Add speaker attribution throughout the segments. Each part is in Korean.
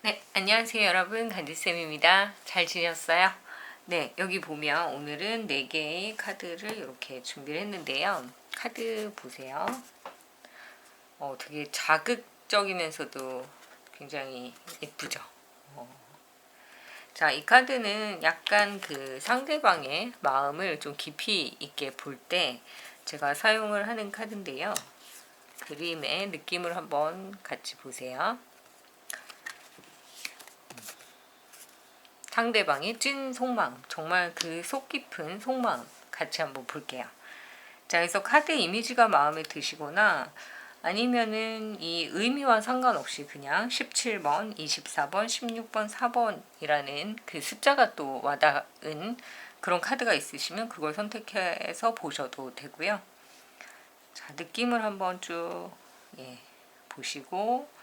Speaker 1: 네, 안녕하세요 여러분. 간지쌤입니다. 잘 지냈어요? 네, 여기 보면 오늘은 4개의 카드를 이렇게 준비를 했는데요. 카드 보세요. 되게 자극적이면서도 굉장히 예쁘죠? 자, 이 카드는 약간 그 상대방의 마음을 좀 깊이 있게 볼 때 제가 사용을 하는 카드인데요. 그림의 느낌을 한번 같이 보세요. 상대방의 찐 속마음, 정말 그 속 깊은 속마음 같이 한번 볼게요. 자, 그래서 카드 이미지가 마음에 드시거나 아니면은 이 의미와 상관없이 그냥 17번, 24번, 16번, 4번이라는 그 숫자가 또 와닿은 그런 카드가 있으시면 그걸 선택해서 보셔도 되고요. 자, 느낌을 한번 쭉 보시고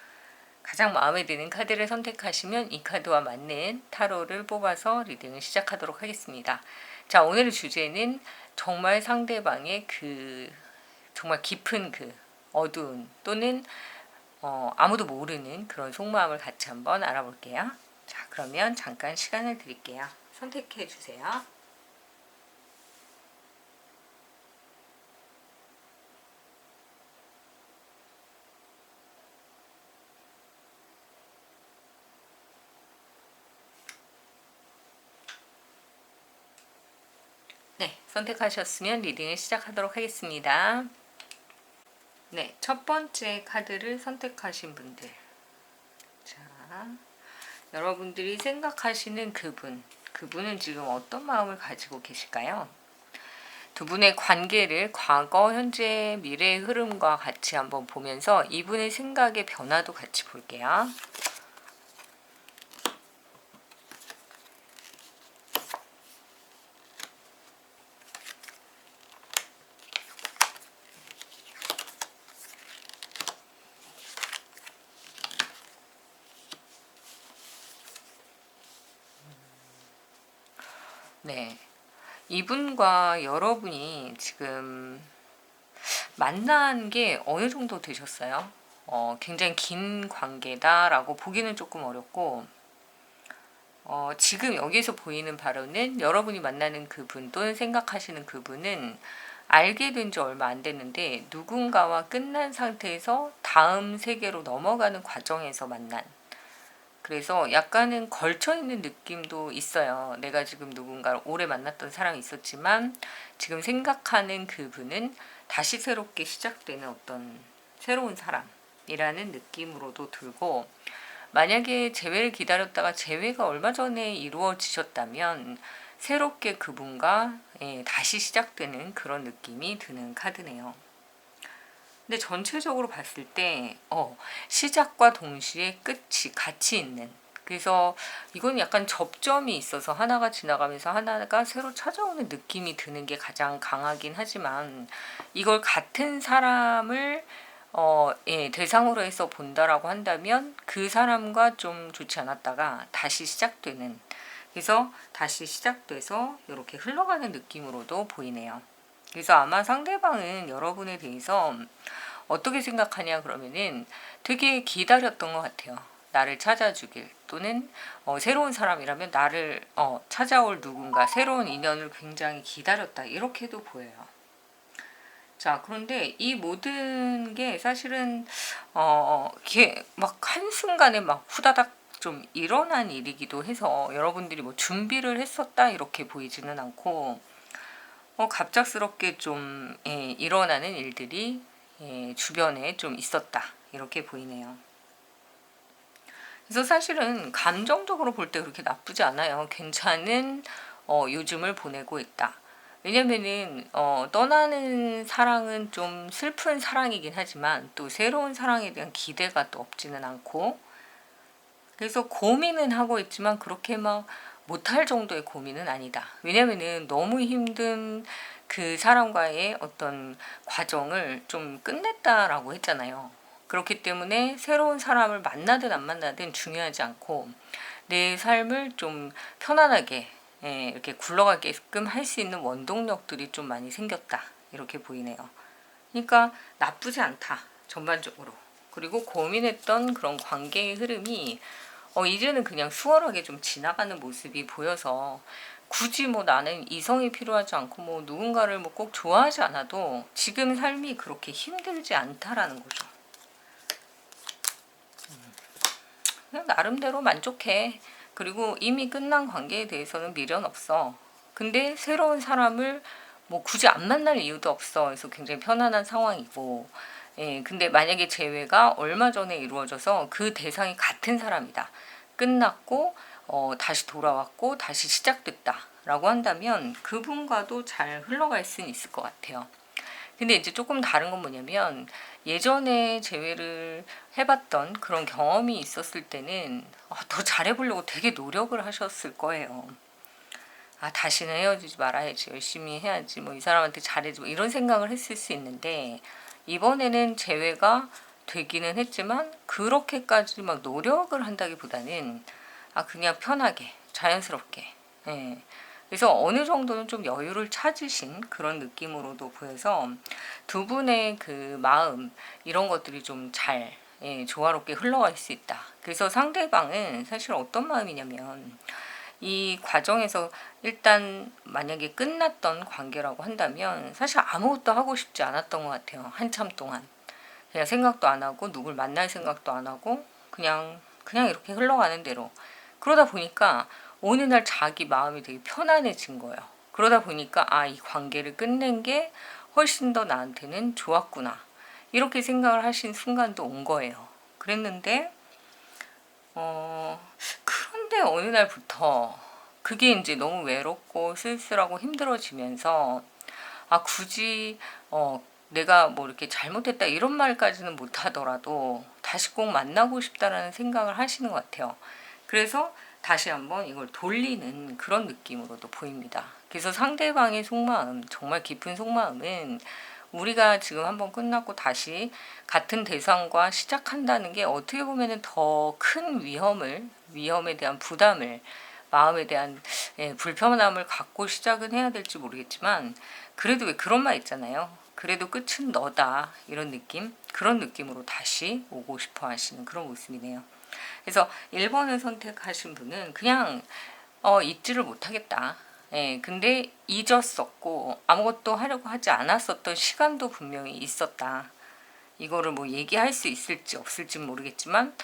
Speaker 1: 가장 마음에 드는 카드를 선택하시면 이 카드와 맞는 타로를 뽑아서 리딩을 시작하도록 하겠습니다. 자, 오늘의 주제는 정말 상대방의 그 정말 깊은 그 어두운 또는 아무도 모르는 그런 속마음을 같이 한번 알아볼게요. 자, 그러면 잠깐 시간을 드릴게요. 선택해 주세요. 네, 선택하셨으면 리딩을 시작하도록 하겠습니다. 네, 첫 번째 카드를 선택하신 분들. 자, 여러분들이 생각하시는 그분은 지금 어떤 마음을 가지고 계실까요? 두 분의 관계를 과거, 현재, 미래의 흐름과 같이 한번 보면서 이분의 생각의 변화도 같이 볼게요. 네. 이분과 여러분이 지금 만난 게 어느 정도 되셨어요? 굉장히 긴 관계다라고 보기는 조금 어렵고, 지금 여기서 보이는 바로는 여러분이 만나는 그분 또는 생각하시는 그분은 알게 된 지 얼마 안 됐는데 누군가와 끝난 상태에서 다음 세계로 넘어가는 과정에서 만난, 그래서 약간은 걸쳐있는 느낌도 있어요. 내가 지금 누군가를 오래 만났던 사람이 있었지만 지금 생각하는 그분은 다시 새롭게 시작되는 어떤 새로운 사람이라는 느낌으로도 들고, 만약에 재회를 기다렸다가 재회가 얼마 전에 이루어지셨다면 새롭게 그분과 다시 시작되는 그런 느낌이 드는 카드네요. 근데 전체적으로 봤을 때 시작과 동시에 끝이 같이 있는, 그래서 이건 약간 접점이 있어서 하나가 지나가면서 하나가 새로 찾아오는 느낌이 드는 게 가장 강하긴 하지만, 이걸 같은 사람을 대상으로 해서 본다라고 한다면 그 사람과 좀 좋지 않았다가 다시 시작되는, 그래서 다시 시작돼서 이렇게 흘러가는 느낌으로도 보이네요. 그래서 아마 상대방은 여러분에 대해서 어떻게 생각하냐 그러면은 되게 기다렸던 것 같아요. 나를 찾아주길, 또는 새로운 사람이라면 나를 찾아올 누군가, 새로운 인연을 굉장히 기다렸다, 이렇게도 보여요. 자, 그런데 이 모든 게 사실은 이게 막 한순간에 막 후다닥 좀 일어난 일이기도 해서 여러분들이 뭐 준비를 했었다 이렇게 보이지는 않고, 갑작스럽게 좀 일어나는 일들이 주변에 좀 있었다 이렇게 보이네요. 그래서 사실은 감정적으로 볼 때 그렇게 나쁘지 않아요. 괜찮은 요즘을 보내고 있다. 왜냐면은 떠나는 사랑은 좀 슬픈 사랑이긴 하지만 또 새로운 사랑에 대한 기대가 또 없지는 않고, 그래서 고민은 하고 있지만 그렇게 막 못할 정도의 고민은 아니다. 왜냐면은 너무 힘든 그 사람과의 어떤 과정을 좀 끝냈다라고 했잖아요. 그렇기 때문에 새로운 사람을 만나든 안 만나든 중요하지 않고 내 삶을 좀 편안하게 이렇게 굴러가게끔 할 수 있는 원동력들이 좀 많이 생겼다 이렇게 보이네요. 그러니까 나쁘지 않다 전반적으로. 그리고 고민했던 그런 관계의 흐름이 이제는 그냥 수월하게 좀 지나가는 모습이 보여서 굳이 뭐 나는 이성이 필요하지 않고 뭐 누군가를 뭐 꼭 좋아하지 않아도 지금 삶이 그렇게 힘들지 않다라는 거죠. 그냥 나름대로 만족해. 그리고 이미 끝난 관계에 대해서는 미련 없어. 근데 새로운 사람을 뭐 굳이 안 만날 이유도 없어. 그래서 굉장히 편안한 상황이고. 예, 근데 만약에 재회가 얼마 전에 이루어져서 그 대상이 같은 사람이다. 끝났고, 다시 돌아왔고, 다시 시작됐다. 라고 한다면 그분과도 잘 흘러갈 수는 있을 것 같아요. 근데 이제 조금 다른 건 뭐냐면 예전에 재회를 해봤던 그런 경험이 있었을 때는 더 잘해보려고 되게 노력을 하셨을 거예요. 다시는 헤어지지 말아야지, 열심히 해야지, 뭐 이 사람한테 잘해지, 뭐 이런 생각을 했을 수 있는데 이번에는 재회가 되기는 했지만 그렇게까지 막 노력을 한다기보다는 그냥 편하게, 자연스럽게. 예. 그래서 어느 정도는 좀 여유를 찾으신 그런 느낌으로도 보여서 두 분의 그 마음 이런 것들이 좀 잘 조화롭게 흘러갈 수 있다. 그래서 상대방은 사실 어떤 마음이냐면 이 과정에서 일단 만약에 끝났던 관계라고 한다면 사실 아무것도 하고 싶지 않았던 것 같아요. 한참 동안 그냥 생각도 안 하고 누굴 만날 생각도 안 하고 그냥 이렇게 흘러가는 대로 그러다 보니까 어느 날 자기 마음이 되게 편안해진 거예요. 그러다 보니까 이 관계를 끝낸 게 훨씬 더 나한테는 좋았구나. 이렇게 생각을 하신 순간도 온 거예요. 그랬는데 그런데 어느 날부터 그게 이제 너무 외롭고 쓸쓸하고 힘들어지면서 굳이 내가 뭐 이렇게 잘못했다 이런 말까지는 못하더라도 다시 꼭 만나고 싶다라는 생각을 하시는 것 같아요. 그래서 다시 한번 이걸 돌리는 그런 느낌으로도 보입니다. 그래서 상대방의 속마음, 정말 깊은 속마음은 우리가 지금 한번 끝났고 다시 같은 대상과 시작한다는 게 어떻게 보면 더 큰 위험에 대한 부담을, 마음에 대한 불편함을 갖고 시작은 해야 될지 모르겠지만 그래도 왜 그런 말 있잖아요. 그래도 끝은 너다. 이런 느낌? 그런 느낌으로 다시 오고 싶어 하시는 그런 모습이네요. 그래서 1번을 선택하신 분은 그냥 잊지를 못하겠다. 근데 잊었었고 아무것도 하려고 하지 않았었던 시간도 분명히 있었다. 이거를 뭐 얘기할 수 있을지 없을지 모르겠지만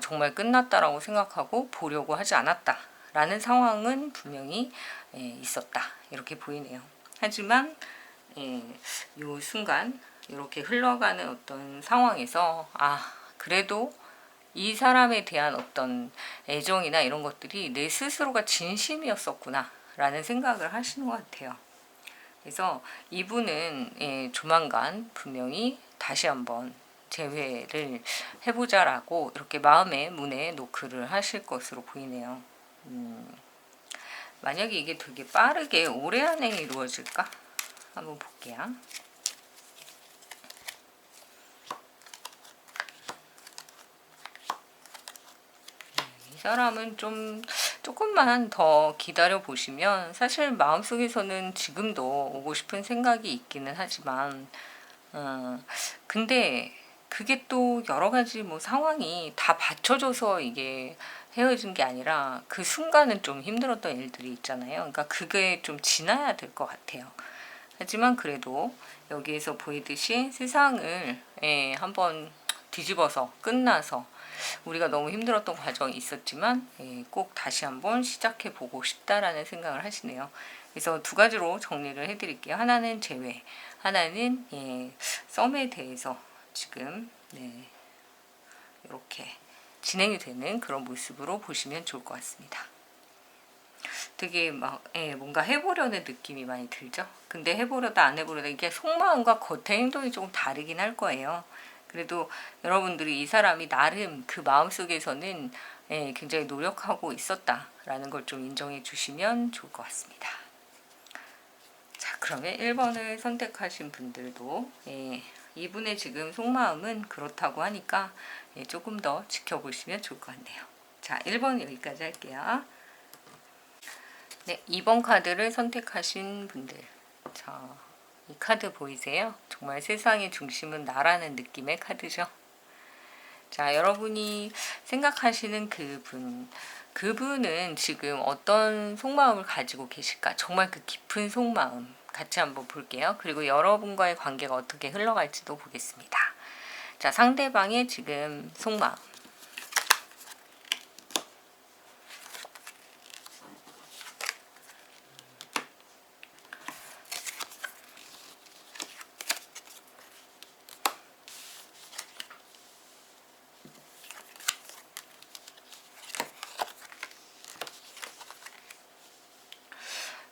Speaker 1: 정말 끝났다라고 생각하고 보려고 하지 않았다라는 상황은 분명히 있었다. 이렇게 보이네요. 하지만 이 순간 이렇게 흘러가는 어떤 상황에서 그래도 이 사람에 대한 어떤 애정이나 이런 것들이 내 스스로가 진심이었었구나 라는 생각을 하시는 것 같아요. 그래서 이분은 조만간 분명히 다시 한번 재회를 해보자라고 이렇게 마음의 문에 노크를 하실 것으로 보이네요. 만약에 이게 되게 빠르게 올해 안에 이루어질까? 한번 볼게요. 이 사람은 조금만 더 기다려 보시면 사실 마음속에서는 지금도 오고 싶은 생각이 있기는 하지만 근데 그게 또 여러 가지 뭐 상황이 다 받쳐줘서 이게 헤어진 게 아니라 그 순간은 좀 힘들었던 일들이 있잖아요. 그러니까 그게 좀 지나야 될 것 같아요. 하지만 그래도 여기에서 보이듯이 세상을 한번 뒤집어서 끝나서 우리가 너무 힘들었던 과정이 있었지만 꼭 다시 한번 시작해 보고 싶다라는 생각을 하시네요. 그래서 두 가지로 정리를 해드릴게요. 하나는 재회, 하나는 썸에 대해서 지금 이렇게 진행이 되는 그런 모습으로 보시면 좋을 것 같습니다. 되게 막 뭔가 해보려는 느낌이 많이 들죠. 근데 해보려다 안 해보려다 이게 속마음과 겉의 행동이 조금 다르긴 할 거예요. 그래도 여러분들이 이 사람이 나름 그 마음속에서는 굉장히 노력하고 있었다라는 걸 좀 인정해 주시면 좋을 것 같습니다. 자, 그러면 1번을 선택하신 분들도 이분의 지금 속마음은 그렇다고 하니까 조금 더 지켜보시면 좋을 것 같네요. 자, 1번 여기까지 할게요. 네, 2번 카드를 선택하신 분들. 자, 이 카드 보이세요? 정말 세상의 중심은 나라는 느낌의 카드죠. 자, 여러분이 생각하시는 그분은 지금 어떤 속마음을 가지고 계실까? 정말 그 깊은 속마음 같이 한번 볼게요. 그리고 여러분과의 관계가 어떻게 흘러갈지도 보겠습니다. 자, 상대방의 지금 속마음.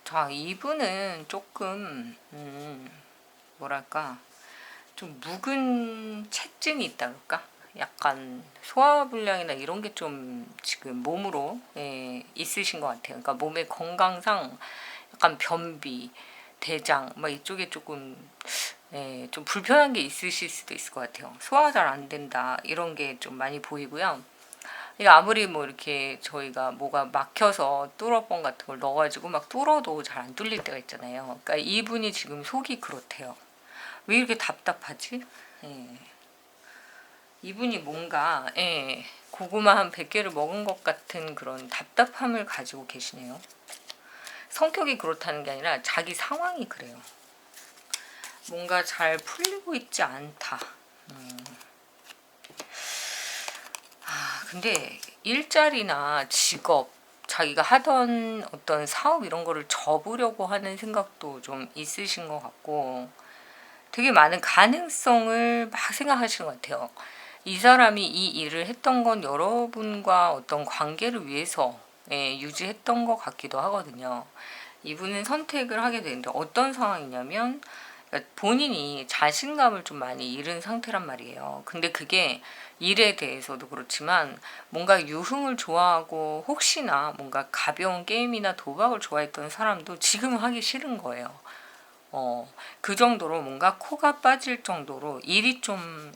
Speaker 1: 자, 이분은 조금 뭐랄까 좀 묵은 체증이 있다 그럴까? 약간 소화불량이나 이런 게 좀 지금 몸으로 있으신 것 같아요. 그러니까 몸의 건강상 약간 변비, 대장 막 이쪽에 조금 좀 불편한 게 있으실 수도 있을 것 같아요. 소화가 잘 안 된다 이런 게 좀 많이 보이고요. 이게 아무리 뭐 이렇게 저희가 뭐가 막혀서 뚫어뻥 같은 걸 넣어가지고 막 뚫어도 잘 안 뚫릴 때가 있잖아요. 그러니까 이분이 지금 속이 그렇대요. 왜 이렇게 답답하지? 예. 이분이 뭔가 고구마 한 100개를 먹은 것 같은 그런 답답함을 가지고 계시네요. 성격이 그렇다는 게 아니라 자기 상황이 그래요. 뭔가 잘 풀리고 있지 않다. 근데 일자리나 직업, 자기가 하던 어떤 사업 이런 거를 접으려고 하는 생각도 좀 있으신 것 같고 되게 많은 가능성을 막 생각하시는 것 같아요. 이 사람이 이 일을 했던 건 여러분과 어떤 관계를 위해서 유지했던 것 같기도 하거든요. 이분은 선택을 하게 되는데 어떤 상황이냐면 그러니까 본인이 자신감을 좀 많이 잃은 상태란 말이에요. 근데 그게 일에 대해서도 그렇지만 뭔가 유흥을 좋아하고 혹시나 뭔가 가벼운 게임이나 도박을 좋아했던 사람도 지금 하기 싫은 거예요. 그 정도로 뭔가 코가 빠질 정도로 일이 좀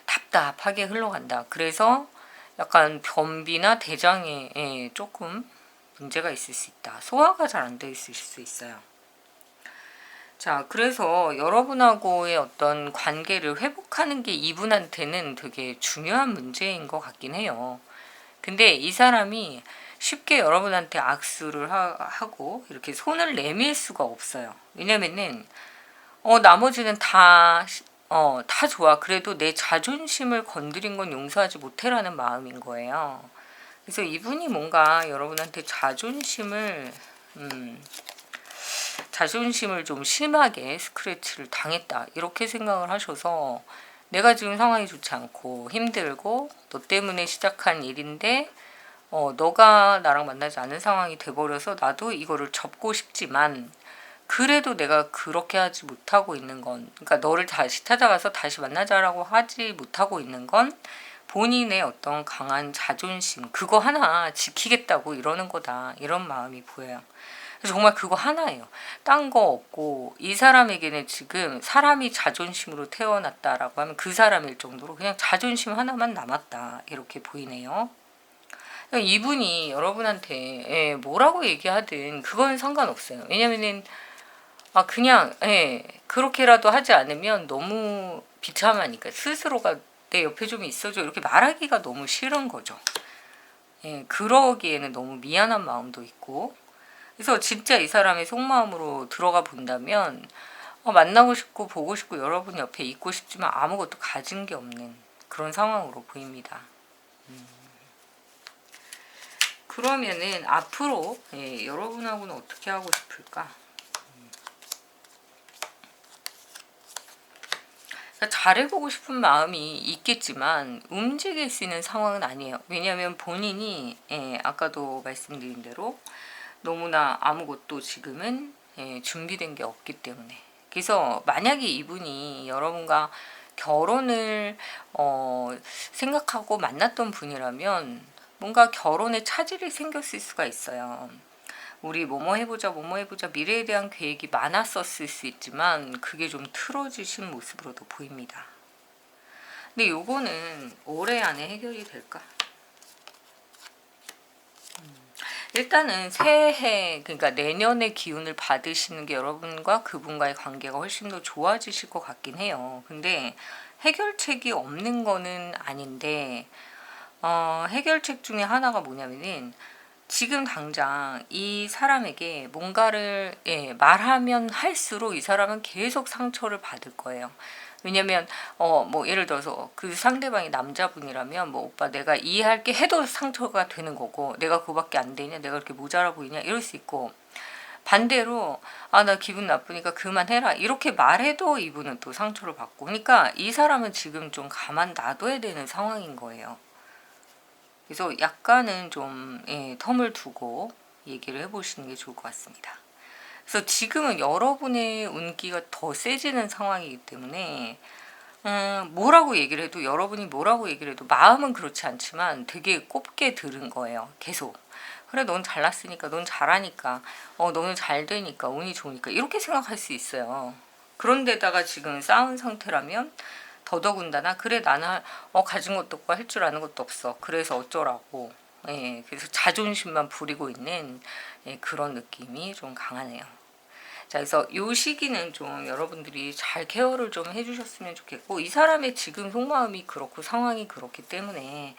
Speaker 1: 답답하게 흘러간다. 그래서 약간 변비나 대장에 조금 문제가 있을 수 있다. 소화가 잘 안 돼 있을 수 있어요. 자, 그래서 여러분하고의 어떤 관계를 회복하는 게 이분한테는 되게 중요한 문제인 것 같긴 해요. 근데 이 사람이 쉽게 여러분한테 악수를 하고 이렇게 손을 내밀 수가 없어요. 왜냐면은 나머지는 다 좋아. 그래도 내 자존심을 건드린 건 용서하지 못해라는 마음인 거예요. 그래서 이분이 뭔가 여러분한테 자존심을 좀 심하게 스크래치를 당했다. 이렇게 생각을 하셔서 내가 지금 상황이 좋지 않고 힘들고 너 때문에 시작한 일인데 너가 나랑 만나지 않은 상황이 돼버려서 나도 이거를 접고 싶지만 그래도 내가 그렇게 하지 못하고 있는 건 그러니까 너를 다시 찾아가서 다시 만나자라고 하지 못하고 있는 건 본인의 어떤 강한 자존심 그거 하나 지키겠다고 이러는 거다 이런 마음이 보여요. 그래서 정말 그거 하나예요. 딴 거 없고 이 사람에게는 지금 사람이 자존심으로 태어났다라고 하면 그 사람일 정도로 그냥 자존심 하나만 남았다 이렇게 보이네요. 이분이 여러분한테 뭐라고 얘기하든 그건 상관없어요. 왜냐면은 그냥 그렇게라도 하지 않으면 너무 비참하니까 스스로가 내 옆에 좀 있어줘 이렇게 말하기가 너무 싫은 거죠. 그러기에는 너무 미안한 마음도 있고 그래서 진짜 이 사람의 속마음으로 들어가 본다면 만나고 싶고 보고 싶고 여러분 옆에 있고 싶지만 아무것도 가진 게 없는 그런 상황으로 보입니다. 그러면은 앞으로 여러분하고는 어떻게 하고 싶을까? 그러니까 잘해보고 싶은 마음이 있겠지만 움직일 수 있는 상황은 아니에요. 왜냐하면 본인이 아까도 말씀드린 대로 너무나 아무것도 지금은 준비된 게 없기 때문에 그래서 만약에 이분이 여러분과 결혼을 생각하고 만났던 분이라면 뭔가 결혼에 차질이 생겼을 수가 있어요. 우리 뭐뭐 해보자 뭐뭐 해보자 미래에 대한 계획이 많았었을 수 있지만 그게 좀 틀어지신 모습으로도 보입니다. 근데 요거는 올해 안에 해결이 될까? 일단은 새해 그러니까 내년의 기운을 받으시는 게 여러분과 그분과의 관계가 훨씬 더 좋아지실 것 같긴 해요. 근데 해결책이 없는 거는 아닌데, 해결책 중에 하나가 뭐냐면은 지금 당장 이 사람에게 뭔가를 말하면 할수록 이 사람은 계속 상처를 받을 거예요. 왜냐면 뭐 예를 들어서 그 상대방이 남자분이라면 뭐 오빠 내가 이해할게 해도 상처가 되는 거고, 내가 그거밖에 안 되냐, 내가 그렇게 모자라 보이냐 이럴 수 있고, 반대로 아 나 기분 나쁘니까 그만해라 이렇게 말해도 이분은 또 상처를 받고, 그러니까 이 사람은 지금 좀 가만 놔둬야 되는 상황인 거예요. 그래서 약간은 좀 텀을 두고 얘기를 해보시는 게 좋을 것 같습니다. 그래서 지금은 여러분의 운기가 더 세지는 상황이기 때문에 뭐라고 얘기를 해도, 여러분이 뭐라고 얘기를 해도 마음은 그렇지 않지만 되게 곱게 들은 거예요. 계속. 그래 넌 잘났으니까, 넌 잘하니까, 너는 잘 되니까, 운이 좋으니까 이렇게 생각할 수 있어요. 그런데다가 지금 싸운 상태라면 더더군다나 그래 나는 가진 것도 없고 할 줄 아는 것도 없어. 그래서 어쩌라고. 그래서 자존심만 부리고 있는 그런 느낌이 좀 강하네요. 자, 그래서 이 시기는 좀 여러분들이 잘 케어를 좀 해주셨으면 좋겠고, 이 사람의 지금 속마음이 그렇고 상황이 그렇기 때문에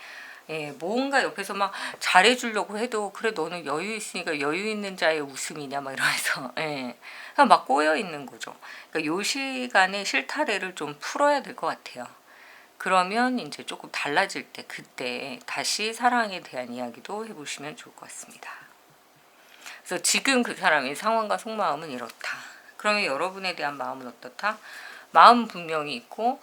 Speaker 1: 뭔가 옆에서 막 잘해주려고 해도 그래 너는 여유 있으니까 여유 있는 자의 웃음이냐 막 이러면서 그냥 막 꼬여 있는 거죠. 그러니까 요 시간에 실타래를 좀 풀어야 될 것 같아요. 그러면 이제 조금 달라질 때 그때 다시 사랑에 대한 이야기도 해보시면 좋을 것 같습니다. 그래서 지금 그 사람의 상황과 속마음은 이렇다. 그러면 여러분에 대한 마음은 어떻다? 마음은 분명히 있고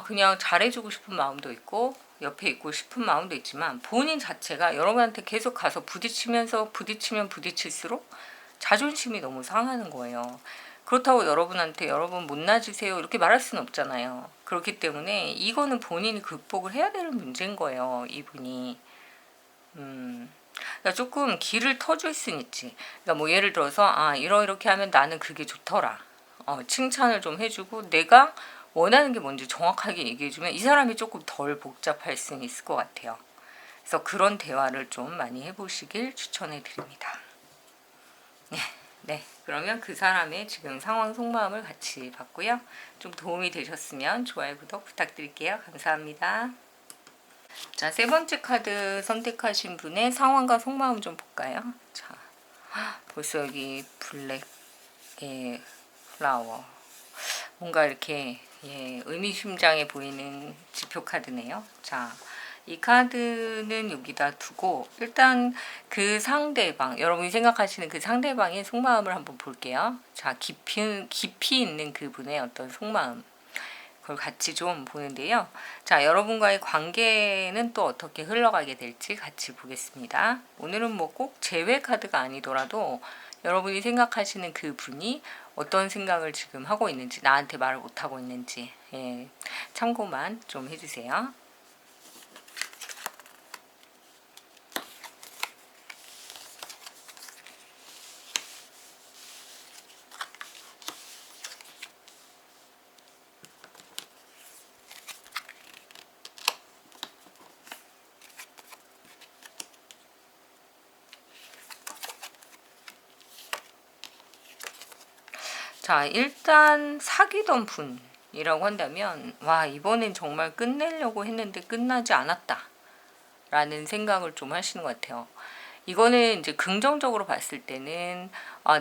Speaker 1: 그냥 잘해주고 싶은 마음도 있고 옆에 있고 싶은 마음도 있지만, 본인 자체가 여러분한테 계속 가서 부딪히면서 부딪히면 부딪힐수록 자존심이 너무 상하는 거예요. 그렇다고 여러분한테 여러분 못나지세요 이렇게 말할 수는 없잖아요. 그렇기 때문에 이거는 본인이 극복을 해야 되는 문제인 거예요. 이분이. 그러니까 조금 길을 터줄 수는 있지. 그러니까 뭐 예를 들어서 이렇게 하면 나는 그게 좋더라. 칭찬을 좀 해주고 내가 원하는 게 뭔지 정확하게 얘기해주면 이 사람이 조금 덜 복잡할 수는 있을 것 같아요. 그래서 그런 대화를 좀 많이 해보시길 추천해 드립니다. 네, 그러면 그 사람의 지금 상황 속마음을 같이 봤고요. 좀 도움이 되셨으면 좋아요, 구독 부탁드릴게요. 감사합니다. 자, 세 번째 카드 선택하신 분의 상황과 속마음 좀 볼까요? 자, 벌써 여기 블랙 플라워, 뭔가 이렇게 의미심장해 보이는 지표 카드네요. 자, 이 카드는 여기다 두고 일단 그 상대방, 여러분이 생각하시는 그 상대방의 속마음을 한번 볼게요. 자, 깊이 있는 그분의 어떤 속마음, 그걸 같이 좀 보는데요. 자, 여러분과의 관계는 또 어떻게 흘러가게 될지 같이 보겠습니다. 오늘은 뭐 꼭 제외 카드가 아니더라도 여러분이 생각하시는 그 분이 어떤 생각을 지금 하고 있는지, 나한테 말을 못하고 있는지 참고만 좀 해주세요. 자, 일단 사귀던 분이라고 한다면 이번엔 정말 끝내려고 했는데 끝나지 않았다 라는 생각을 좀 하시는 것 같아요. 이거는 이제 긍정적으로 봤을 때는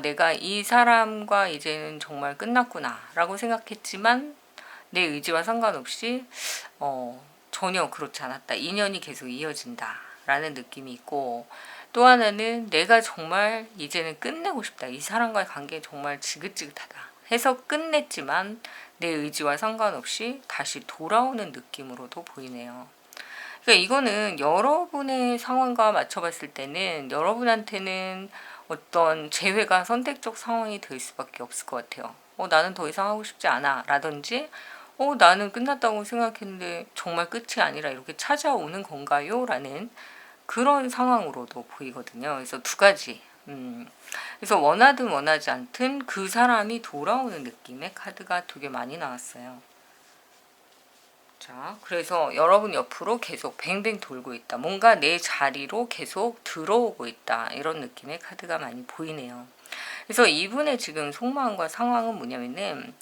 Speaker 1: 내가 이 사람과 이제는 정말 끝났구나 라고 생각했지만 내 의지와 상관없이 전혀 그렇지 않았다. 인연이 계속 이어진다 라는 느낌이 있고, 또 하나는 내가 정말 이제는 끝내고 싶다. 이 사람과의 관계 정말 지긋지긋하다 해서 끝냈지만 내 의지와 상관없이 다시 돌아오는 느낌으로도 보이네요. 그러니까 이거는 여러분의 상황과 맞춰봤을 때는 여러분한테는 어떤 재회가 선택적 상황이 될 수밖에 없을 것 같아요. 나는 더 이상 하고 싶지 않아 라든지 나는 끝났다고 생각했는데 정말 끝이 아니라 이렇게 찾아오는 건가요? 라는 그런 상황으로도 보이거든요. 그래서 두 가지. 그래서 원하든 원하지 않든 그 사람이 돌아오는 느낌의 카드가 되게 많이 나왔어요. 자, 그래서 여러분 옆으로 계속 뱅뱅 돌고 있다. 뭔가 내 자리로 계속 들어오고 있다. 이런 느낌의 카드가 많이 보이네요. 그래서 이분의 지금 속마음과 상황은 뭐냐면은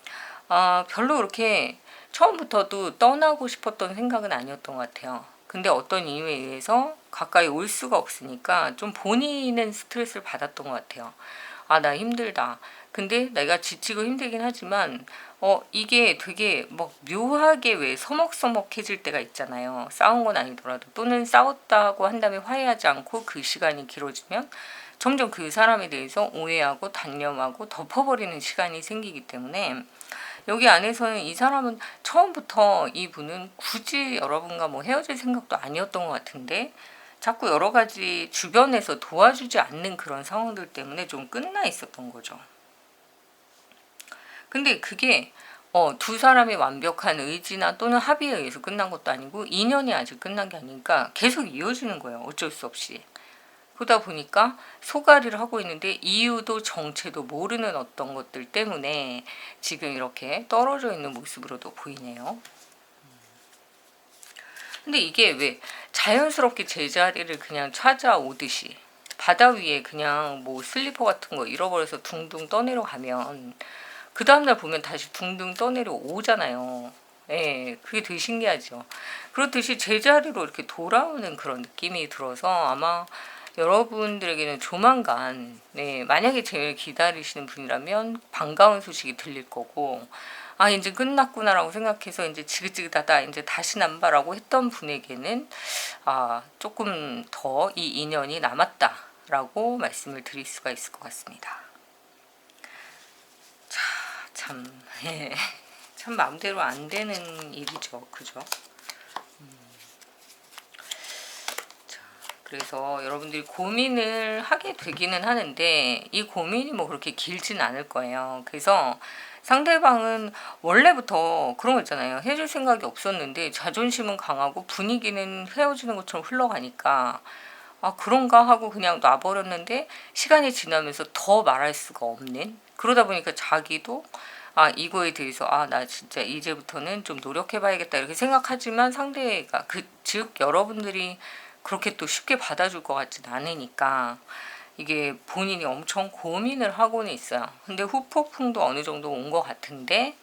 Speaker 1: 별로 그렇게 처음부터도 떠나고 싶었던 생각은 아니었던 것 같아요. 근데 어떤 이유에 의해서 가까이 올 수가 없으니까 좀 본인은 스트레스를 받았던 것 같아요. 아, 나 힘들다. 근데 내가 지치고 힘들긴 하지만 이게 되게 막 묘하게 왜 서먹서먹해질 때가 있잖아요. 싸운 건 아니더라도, 또는 싸웠다고 한 다음에 화해하지 않고 그 시간이 길어지면 점점 그 사람에 대해서 오해하고 단념하고 덮어버리는 시간이 생기기 때문에, 여기 안에서는 이 사람은 처음부터, 이분은 굳이 여러분과 뭐 헤어질 생각도 아니었던 것 같은데 자꾸 여러 가지 주변에서 도와주지 않는 그런 상황들 때문에 좀 끝나 있었던 거죠. 근데 그게 두 사람의 완벽한 의지나 또는 합의에 의해서 끝난 것도 아니고, 인연이 아직 끝난 게 아니니까 계속 이어지는 거예요. 어쩔 수 없이. 그러다 보니까 소가리를 하고 있는데 이유도 정체도 모르는 어떤 것들 때문에 지금 이렇게 떨어져 있는 모습으로도 보이네요. 근데 이게 왜 자연스럽게 제자리를 그냥 찾아오듯이 바다 위에 그냥 뭐 슬리퍼 같은 거 잃어버려서 둥둥 떠내려가면 그 다음날 보면 다시 둥둥 떠내려 오잖아요. 예, 그게 되게 신기하죠. 그렇듯이 제자리로 이렇게 돌아오는 그런 느낌이 들어서 아마 여러분들에게는 조만간, 만약에 제일 기다리시는 분이라면 반가운 소식이 들릴 거고, 아, 이제 끝났구나라고 생각해서 이제 지긋지긋하다, 이제 다시 남바라고 했던 분에게는 조금 더 이 인연이 남았다라고 말씀을 드릴 수가 있을 것 같습니다. 자, 참, 참 마음대로 안 되는 일이죠, 그죠? 그래서 여러분들이 고민을 하게 되기는 하는데 이 고민이 뭐 그렇게 길진 않을 거예요. 그래서 상대방은 원래부터 그런 거 있잖아요. 헤어질 생각이 없었는데 자존심은 강하고 분위기는 헤어지는 것처럼 흘러가니까 그런가 하고 그냥 놔버렸는데, 시간이 지나면서 더 말할 수가 없는, 그러다 보니까 자기도 이거에 대해서 나 진짜 이제부터는 좀 노력해봐야겠다 이렇게 생각하지만, 상대가 즉 여러분들이 그렇게 또 쉽게 받아줄 것 같진 않으니까 이게 본인이 엄청 고민을 하고는 있어요. 근데 후폭풍도 어느 정도 온 것 같은데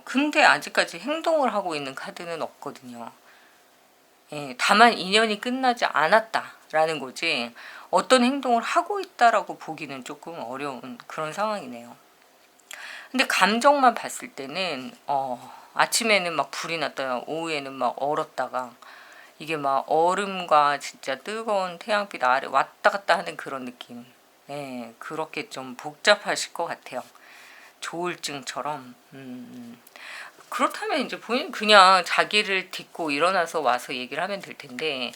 Speaker 1: 근데 아직까지 행동을 하고 있는 카드는 없거든요. 다만 인연이 끝나지 않았다라는 거지 어떤 행동을 하고 있다라고 보기는 조금 어려운 그런 상황이네요. 근데 감정만 봤을 때는 아침에는 막 불이 났다가 오후에는 막 얼었다가, 이게 막 얼음과 진짜 뜨거운 태양빛 아래 왔다 갔다 하는 그런 느낌. 그렇게 좀 복잡하실 것 같아요. 조울증처럼. 그렇다면 이제 본인 그냥 자기를 딛고 일어나서 와서 얘기를 하면 될 텐데,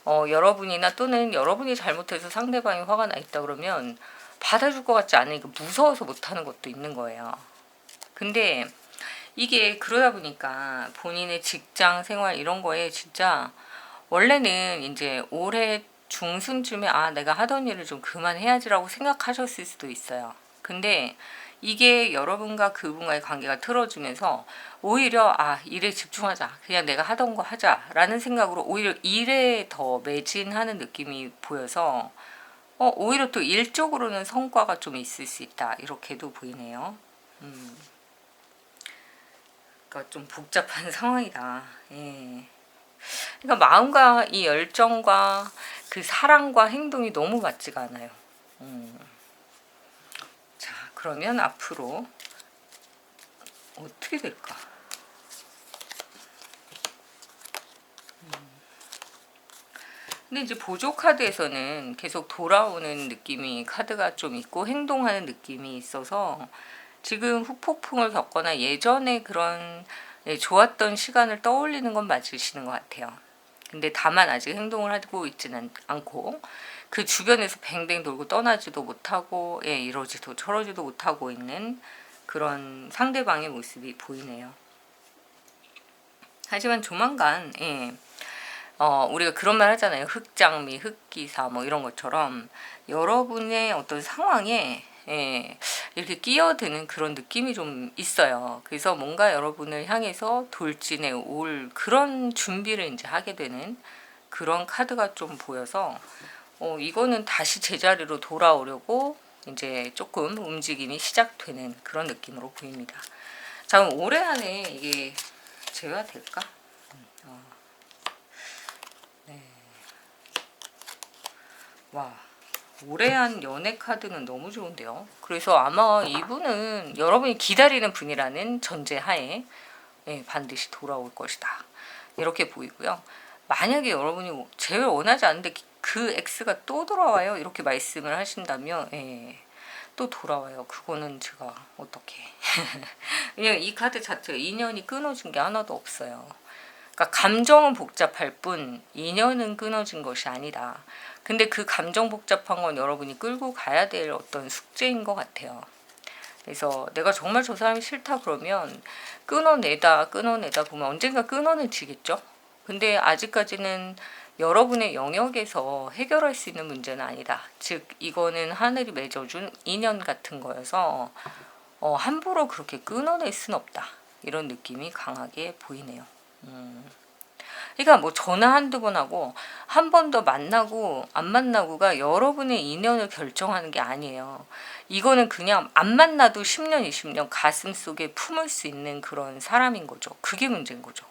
Speaker 1: 여러분이나 또는 여러분이 잘못해서 상대방이 화가 나 있다 그러면 받아줄 것 같지 않으니까 무서워서 못하는 것도 있는 거예요. 근데 이게 그러다 보니까 본인의 직장 생활 이런 거에 진짜 원래는 이제 올해 중순쯤에 내가 하던 일을 좀 그만해야지라고 생각하셨을 수도 있어요. 근데 이게 여러분과 그분과의 관계가 틀어지면서 오히려 일에 집중하자, 그냥 내가 하던 거 하자라는 생각으로 오히려 일에 더 매진하는 느낌이 보여서 오히려 또 일적으로는 성과가 좀 있을 수 있다, 이렇게도 보이네요. 그러니까 좀 복잡한 상황이다. 그러니까 마음과 이 열정과 그 사랑과 행동이 너무 맞지가 않아요. 자, 그러면 앞으로 어떻게 될까? 근데 이제 보조 카드에서는 계속 돌아오는 느낌이 카드가 좀 있고 행동하는 느낌이 있어서 지금 후폭풍을 겪거나 예전에 그런 좋았던 시간을 떠올리는 건 맞으시는 것 같아요. 근데 다만 아직 행동을 하고 있지는 않고 그 주변에서 뱅뱅 돌고 떠나지도 못하고 이러지도 저러지도 못하고 있는 그런 상대방의 모습이 보이네요. 하지만 조만간 우리가 그런 말 하잖아요. 흑장미, 흑기사 뭐 이런 것처럼 여러분의 어떤 상황에 이렇게 끼어드는 그런 느낌이 좀 있어요. 그래서 뭔가 여러분을 향해서 돌진해 올 그런 준비를 이제 하게 되는 그런 카드가 좀 보여서 이거는 다시 제자리로 돌아오려고 이제 조금 움직임이 시작되는 그런 느낌으로 보입니다. 자, 그럼 올해 안에 이게 제외될까? 네. 와, 올해 한 연애 카드는 너무 좋은데요. 그래서 아마 이분은 여러분이 기다리는 분이라는 전제하에 반드시 돌아올 것이다. 이렇게 보이고요. 만약에 여러분이 제일 원하지 않는데 그 X가 또 돌아와요. 이렇게 말씀을 하신다면 또 돌아와요. 그거는 제가 어떻게 왜냐면 이 카드 자체가 인연이 끊어진 게 하나도 없어요. 그러니까 감정은 복잡할 뿐 인연은 끊어진 것이 아니다. 근데 그 감정 복잡한 건 여러분이 끌고 가야 될 어떤 숙제인 것 같아요. 그래서 내가 정말 저 사람이 싫다 그러면 끊어내다 보면 언젠가 끊어내지겠죠. 근데 아직까지는 여러분의 영역에서 해결할 수 있는 문제는 아니다. 즉 이거는 하늘이 맺어준 인연 같은 거여서 함부로 그렇게 끊어낼 수는 없다. 이런 느낌이 강하게 보이네요. 그러니까 뭐 전화 한두 번 하고 한 번 더 만나고 안 만나고가 여러분의 인연을 결정하는 게 아니에요. 이거는 그냥 안 만나도 10년, 20년 가슴속에 품을 수 있는 그런 사람인 거죠. 그게 문제인 거죠.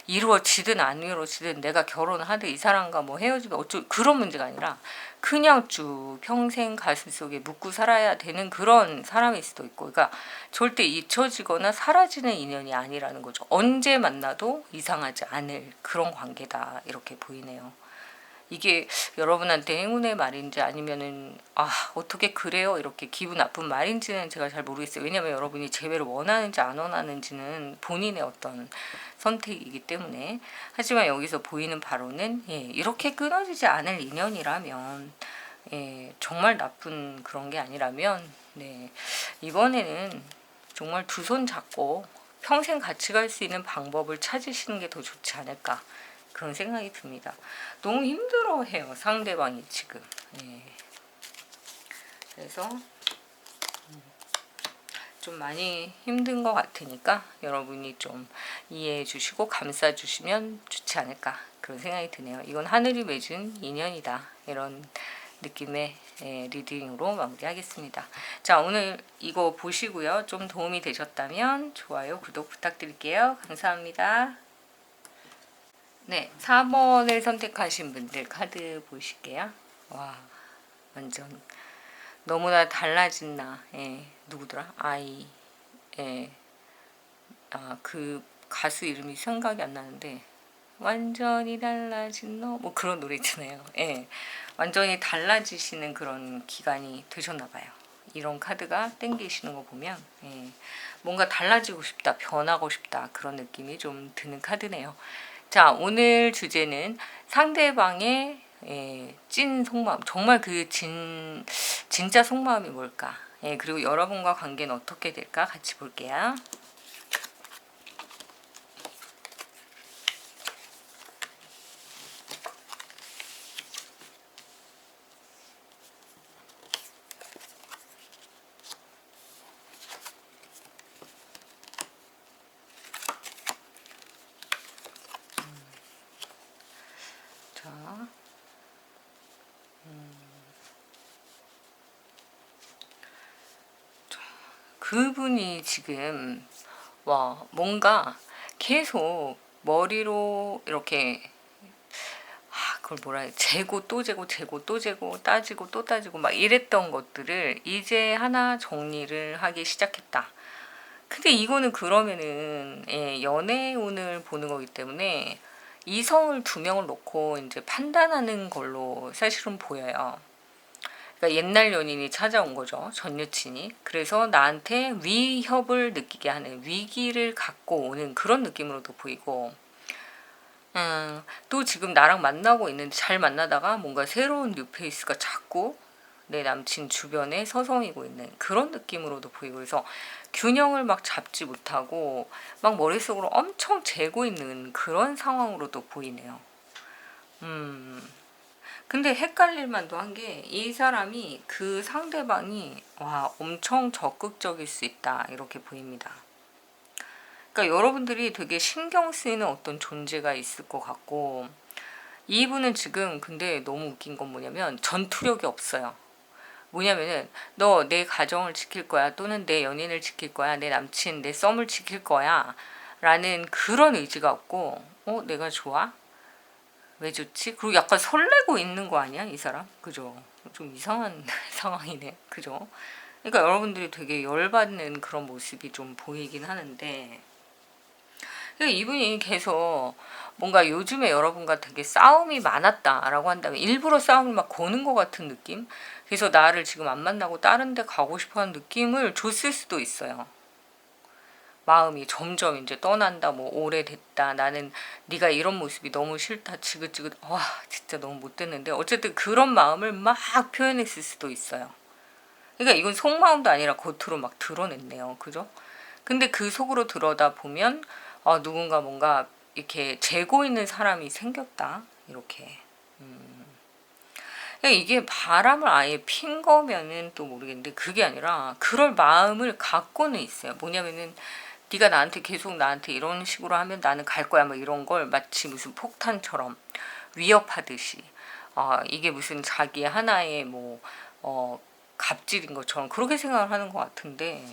Speaker 1: 이루어지든 안 이루어지든 내가 결혼하든 이 사람과 뭐 헤어지든 어쩌 그런 문제가 아니라 그냥 쭉 평생 가슴속에 묻고 살아야 되는 그런 사람일 수도 있고, 그러니까 절대 잊혀지거나 사라지는 인연이 아니라는 거죠. 언제 만나도 이상하지 않을 그런 관계다 이렇게 보이네요. 이게 여러분한테 행운의 말인지 아니면은 어떻게 그래요 이렇게 기분 나쁜 말인지는 제가 잘 모르겠어요. 왜냐하면 여러분이 재회를 원하는지 안 원하는지는 본인의 어떤 선택이기 때문에. 하지만 여기서 보이는 바로는 이렇게 끊어지지 않을 인연이라면 정말 나쁜 그런 게 아니라면 이번에는 정말 두 손 잡고 평생 같이 갈 수 있는 방법을 찾으시는 게 더 좋지 않을까 그런 생각이 듭니다. 너무 힘들어해요 상대방이 지금. 그래서 좀 많이 힘든 것 같으니까 여러분이 좀 이해해 주시고 감싸 주시면 좋지 않을까 그런 생각이 드네요. 이건 하늘이 맺은 인연이다 이런 느낌의 리딩으로 마무리하겠습니다. 자, 오늘 이거 보시고요. 좀 도움이 되셨다면 좋아요, 구독 부탁드릴게요. 감사합니다. 네, 4번을 선택하신 분들 카드 보실게요. 와, 완전 너무나 달라진 나. 누구더라? 그 가수 이름이 생각이 안 나는데 완전히 달라진 너 뭐 그런 노래 있잖아요. 완전히 달라지시는 그런 기간이 되셨나 봐요. 이런 카드가 땡기시는 거 보면 뭔가 달라지고 싶다, 변하고 싶다 그런 느낌이 좀 드는 카드네요. 자, 오늘 주제는 상대방의 찐 속마음, 정말 그 진짜 속마음이 뭘까? 그리고 여러분과 관계는 어떻게 될까? 같이 볼게요. 자, 그분이 지금 뭔가 계속 머리로 이렇게 그걸 뭐라 해, 재고 또 재고 재고 또 재고 따지고 또 따지고 막 이랬던 것들을 이제 하나 정리를 하기 시작했다. 근데 이거는 그러면은 연애운을 보는 거기 때문에 이성을 두 명을 놓고 이제 판단하는 걸로 사실은 보여요. 그러니까 옛날 연인이 찾아온 거죠. 전 여친이. 그래서 나한테 위협을 느끼게 하는, 위기를 갖고 오는 그런 느낌으로도 보이고, 또 지금 나랑 만나고 있는데 잘 만나다가 뭔가 새로운 뉴페이스가 자꾸 내 남친 주변에 서성이고 있는 그런 느낌으로도 보이고, 그래서 균형을 막 잡지 못하고 막 머릿속으로 엄청 재고 있는 그런 상황으로도 보이네요. 근데 헷갈릴 만도 한 게 이 사람이 그 상대방이 엄청 적극적일 수 있다 이렇게 보입니다. 그러니까 여러분들이 되게 신경 쓰이는 어떤 존재가 있을 것 같고, 이분은 지금 근데 너무 웃긴 건 뭐냐면 전투력이 없어요. 뭐냐면은 너 내 가정을 지킬 거야 또는 내 연인을 지킬 거야 내 남친 내 썸을 지킬 거야 라는 그런 의지가 없고 내가 좋아? 왜 좋지? 그리고 약간 설레고 있는 거 아니야 이 사람? 그죠? 좀 이상한 상황이네. 그죠? 그러니까 여러분들이 되게 열받는 그런 모습이 좀 보이긴 하는데 그러니까 이분이 계속 뭔가 요즘에 여러분과 되게 싸움이 많았다라고 한다면 일부러 싸움을 막 거는 것 같은 느낌? 그래서 나를 지금 안 만나고 다른 데 가고 싶어하는 느낌을 줬을 수도 있어요. 마음이 점점 이제 떠난다 뭐 오래됐다 나는 네가 이런 모습이 너무 싫다 지긋지긋 와 진짜 너무 못됐는데 어쨌든 그런 마음을 막 표현했을 수도 있어요. 그러니까 이건 속마음도 아니라 겉으로 막 드러냈네요. 그죠? 근데 그 속으로 들여다 보면 누군가 뭔가 이렇게 재고 있는 사람이 생겼다 이렇게. 그러니까 이게 바람을 아예 핀 거면은 또 모르겠는데 그게 아니라 그럴 마음을 갖고는 있어요. 뭐냐면은 네가 나한테 계속 나한테 이런 식으로 하면 나는 갈 거야 뭐 이런 걸 마치 무슨 폭탄처럼 위협하듯이 이게 무슨 자기 하나의 뭐 갑질인 것처럼 그렇게 생각을 하는 것 같은데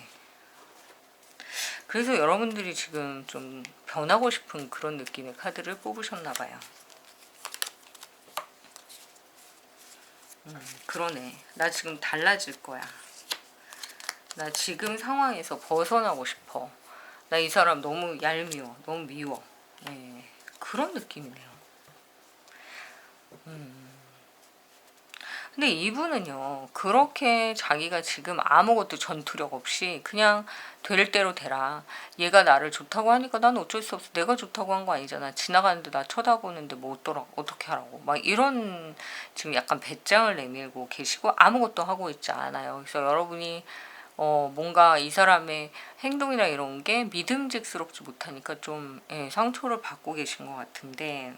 Speaker 1: 그래서 여러분들이 지금 좀 변하고 싶은 그런 느낌의 카드를 뽑으셨나 봐요. 그러네. 나 지금 달라질 거야. 나 지금 상황에서 벗어나고 싶어. 나 이 사람 너무 얄미워. 너무 미워. 네, 그런 느낌이네요. 근데 이분은요, 그렇게 자기가 지금 아무것도 전투력 없이 그냥 될 대로 되라. 얘가 나를 좋다고 하니까 난 어쩔 수 없어. 내가 좋다고 한 거 아니잖아. 지나가는데 나 쳐다보는데 뭐 어떻게 하라고. 막 이런 지금 약간 배짱을 내밀고 계시고 아무것도 하고 있지 않아요. 그래서 여러분이 뭔가 이 사람의 행동이나 이런 게 믿음직스럽지 못하니까 좀 상처를 받고 계신 것 같은데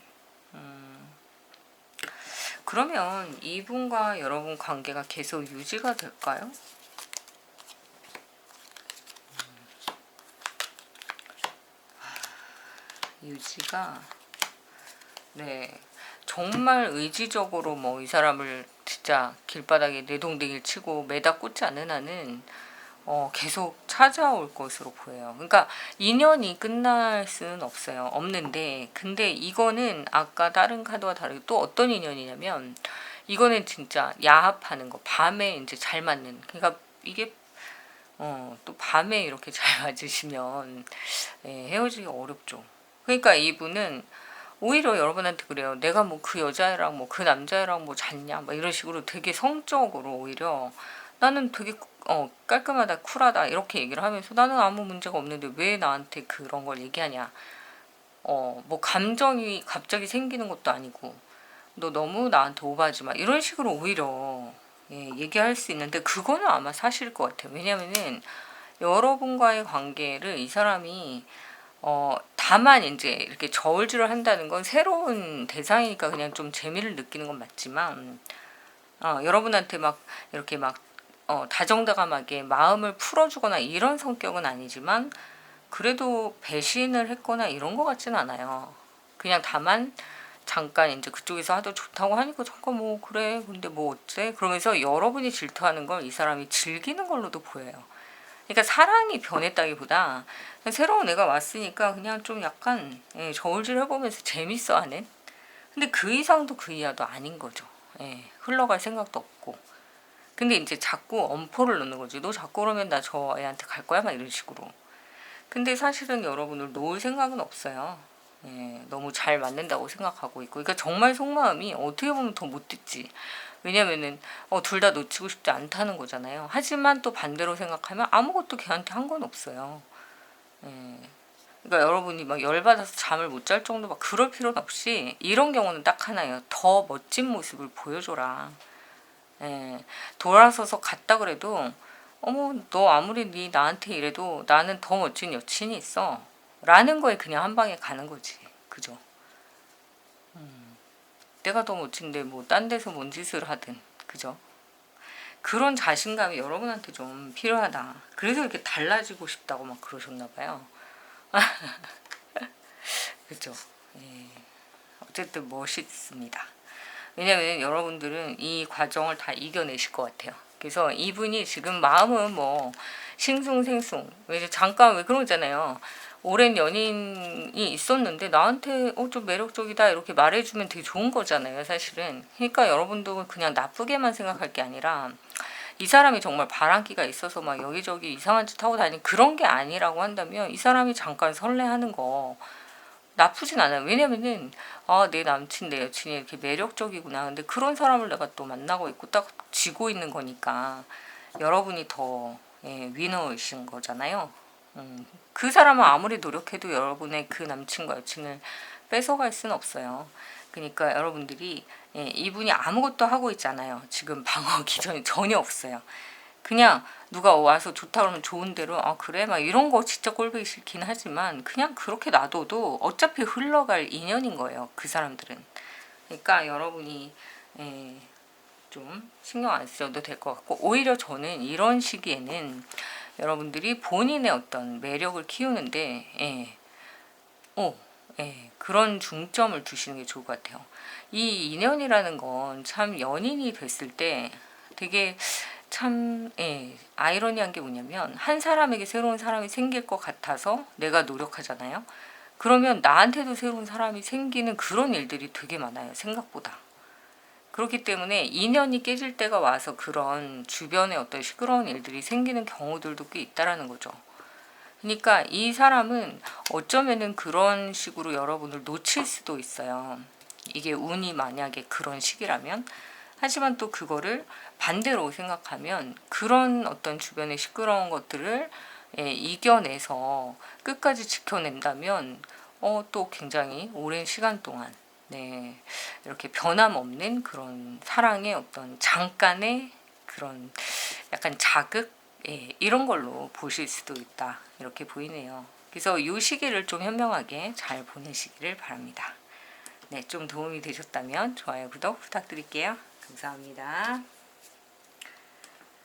Speaker 1: 그러면 이분과 여러분 관계가 계속 유지가 될까요? 유지가 네 정말 의지적으로 뭐 이 사람을 진짜 길바닥에 내동댕이를 치고 매다 꽂지 않는 한은 계속 찾아올 것으로 보여요. 그러니까 인연이 끝날 수는 없는데 근데 이거는 아까 다른 카드와 다르게 또 어떤 인연이냐면 이거는 진짜 야합하는 거 밤에 이제 잘 맞는 그러니까 이게 또 밤에 이렇게 잘 맞으시면 헤어지기 어렵죠. 그러니까 이분은 오히려 여러분한테 그래요. 내가 뭐 그 여자애랑 뭐 그 남자애랑 뭐 잤냐 막 이런 식으로 되게 성적으로 오히려 나는 되게 깔끔하다 쿨하다 이렇게 얘기를 하면서 나는 아무 문제가 없는데 왜 나한테 그런 걸 얘기하냐. 뭐 감정이 갑자기 생기는 것도 아니고 너 너무 나한테 오버하지 마 이런 식으로 오히려 얘기할 수 있는데 그거는 아마 사실일 것 같아요. 왜냐면은 여러분과의 관계를 이 사람이 다만 이제 이렇게 저울질을 한다는 건 새로운 대상이니까 그냥 좀 재미를 느끼는 건 맞지만 여러분한테 막 이렇게 막 다정다감하게 마음을 풀어주거나 이런 성격은 아니지만 그래도 배신을 했거나 이런 것 같진 않아요. 그냥 다만 잠깐 이제 그쪽에서 하도 좋다고 하니까 잠깐 뭐 그래 근데 뭐 어째 그러면서 여러분이 질투하는 걸 이 사람이 즐기는 걸로도 보여요. 그러니까 사랑이 변했다기보다 새로운 애가 왔으니까 그냥 좀 약간 저울질 해보면서 재밌어하는. 근데 그 이상도 그 이하도 아닌 거죠. 흘러갈 생각도 없고. 근데 이제 자꾸 엄포를 넣는 거지. 너 자꾸 그러면 나 저 애한테 갈 거야? 막 이런 식으로. 근데 사실은 여러분을 놓을 생각은 없어요. 너무 잘 맞는다고 생각하고 있고. 그러니까 정말 속마음이 어떻게 보면 더 못됐지. 왜냐면은 둘 다 놓치고 싶지 않다는 거잖아요. 하지만 또 반대로 생각하면 아무것도 걔한테 한 건 없어요. 그러니까 여러분이 막 열받아서 잠을 못 잘 정도 막 그럴 필요는 없이 이런 경우는 딱 하나예요. 더 멋진 모습을 보여줘라. 돌아서서 갔다 그래도 어머 너 아무리 네 나한테 이래도 나는 더 멋진 여친이 있어 라는 거에 그냥 한 방에 가는 거지. 그죠? 내가 더 멋진데 뭐 딴 데서 뭔 짓을 하든 그죠? 그런 자신감이 여러분한테 좀 필요하다. 그래서 이렇게 달라지고 싶다고 막 그러셨나 봐요. 그죠? 예. 어쨌든 멋있습니다. 왜냐면 여러분들은 이 과정을 다 이겨내실 것 같아요. 그래서 이분이 지금 마음은 뭐 싱숭생숭, 왜 잠깐 왜 그런 거잖아요. 오랜 연인이 있었는데 나한테 좀 매력적이다 이렇게 말해주면 되게 좋은 거잖아요, 사실은. 그러니까 여러분도 그냥 나쁘게만 생각할 게 아니라 이 사람이 정말 바람기가 있어서 막 여기저기 이상한 짓 하고 다니는 그런 게 아니라고 한다면 이 사람이 잠깐 설레하는 거 나쁘진 않아요. 왜냐면은 내 남친 내 여친이 이렇게 매력적이구나. 근데 그런 사람을 내가 또 만나고 있고 딱 쥐고 있는 거니까 여러분이 더 위너이신 거잖아요. 그 사람은 아무리 노력해도 여러분의 그 남친과 여친을 뺏어갈 수는 없어요. 그러니까 여러분들이 이분이 아무것도 하고 있잖아요. 지금 방어 기전이 전혀 없어요. 그냥 누가 와서 좋다 그러면 좋은 대로 그래 막 이런 거 진짜 꼴보기 싫긴 하지만 그냥 그렇게 놔둬도 어차피 흘러갈 인연인 거예요. 그 사람들은. 그러니까 여러분이 좀 신경 안 쓰셔도 될 것 같고, 오히려 저는 이런 시기에는 여러분들이 본인의 어떤 매력을 키우는데 그런 중점을 두시는 게 좋을 것 같아요. 이 인연이라는 건 참 연인이 됐을 때 되게 참 아이러니한 게 뭐냐면 한 사람에게 새로운 사람이 생길 것 같아서 내가 노력하잖아요. 그러면 나한테도 새로운 사람이 생기는 그런 일들이 되게 많아요. 생각보다. 그렇기 때문에 인연이 깨질 때가 와서 그런 주변에 어떤 시끄러운 일들이 생기는 경우들도 꽤 있다라는 거죠. 그러니까 이 사람은 어쩌면은 그런 식으로 여러분을 놓칠 수도 있어요. 이게 운이 만약에 그런 시기라면. 하지만 또 그거를 반대로 생각하면 그런 어떤 주변의 시끄러운 것들을 이겨내서 끝까지 지켜낸다면 또 굉장히 오랜 시간 동안 이렇게 변함없는 그런 사랑의 어떤 잠깐의 그런 약간 자극 이런 걸로 보실 수도 있다 이렇게 보이네요. 그래서 이 시기를 좀 현명하게 잘 보내시기를 바랍니다. 좀 도움이 되셨다면 좋아요, 구독 부탁드릴게요. 감사합니다.